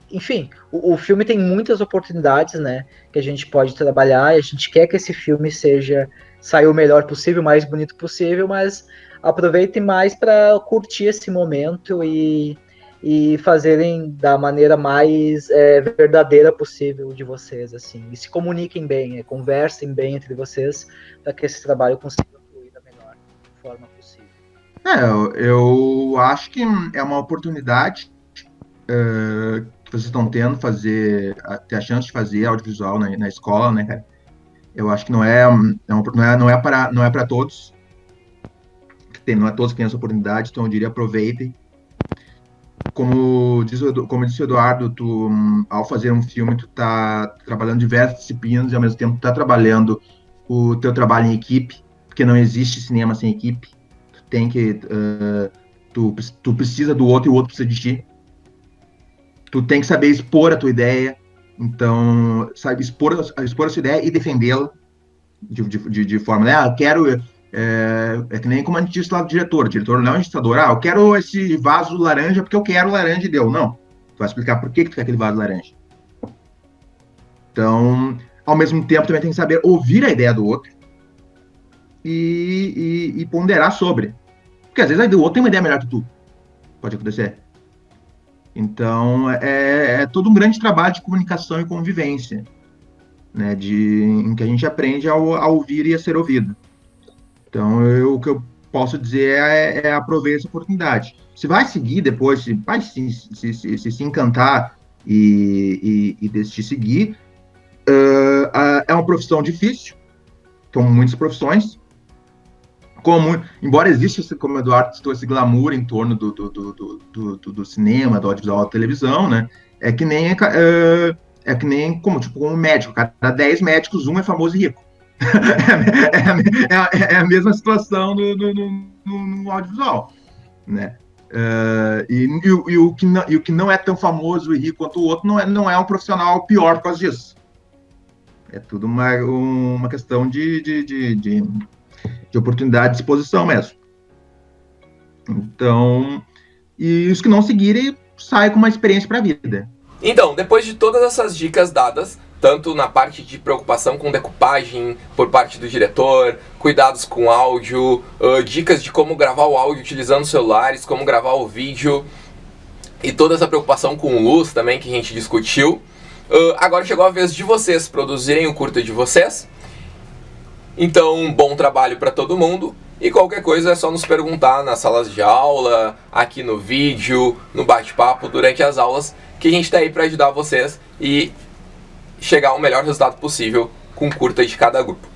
enfim, o filme tem muitas oportunidades, né, que a gente pode trabalhar, e a gente quer que esse filme saia o melhor possível, o mais bonito possível, mas aproveitem mais para curtir esse momento e fazerem da maneira mais verdadeira possível de vocês, assim, e se comuniquem bem, conversem bem entre vocês para que esse trabalho consiga fluir da melhor forma possível. Eu acho que é uma oportunidade que vocês estão tendo, ter a chance de fazer audiovisual na escola, né, cara? Eu acho que não é para todos, não é todos que têm essa oportunidade, então eu diria aproveitem. Como disse o Eduardo, ao fazer um filme, tu tá trabalhando diversas disciplinas e ao mesmo tempo tu tá trabalhando o teu trabalho em equipe, porque não existe cinema sem equipe. Tu tem que tu precisa do outro e o outro precisa de ti. Tu tem que saber expor a tua ideia, então sabe expor a sua ideia e defendê-la de forma, né? Quero que nem como a gente disse lá do diretor. O diretor não é um ditador. Eu quero esse vaso laranja porque eu quero laranja e deu. Não. Tu vai explicar por que tu quer aquele vaso laranja. Então, ao mesmo tempo, também tem que saber ouvir a ideia do outro e ponderar sobre. Porque às vezes a ideia do outro tem uma ideia melhor que tu. Pode acontecer. Então, é todo um grande trabalho de comunicação e convivência, né? Em que a gente aprende a ouvir e a ser ouvido. Então, o que eu posso dizer é aproveitar essa oportunidade. Se vai seguir depois, se vai se encantar e decidir seguir, é uma profissão difícil, como muitas profissões. Embora exista, como o Eduardo citou, esse glamour em torno do cinema, do audiovisual, da televisão, né? É que nem como um médico. Cada 10 médicos, um é famoso e rico. É a mesma situação no audiovisual, né? O que não é tão famoso e rico quanto o outro não é um profissional pior por causa disso. É tudo uma questão de oportunidade de exposição mesmo. Então, e os que não seguirem saem com uma experiência para a vida. Então, depois de todas essas dicas dadas, tanto na parte de preocupação com decupagem por parte do diretor, cuidados com áudio, dicas de como gravar o áudio utilizando celulares, como gravar o vídeo, e toda essa preocupação com luz também que a gente discutiu, agora chegou a vez de vocês produzirem o curta de vocês. Então, bom trabalho para todo mundo. E qualquer coisa é só nos perguntar nas salas de aula, aqui no vídeo, no bate-papo, durante as aulas, que a gente está aí para ajudar vocês e chegar ao melhor resultado possível com o curta de cada grupo.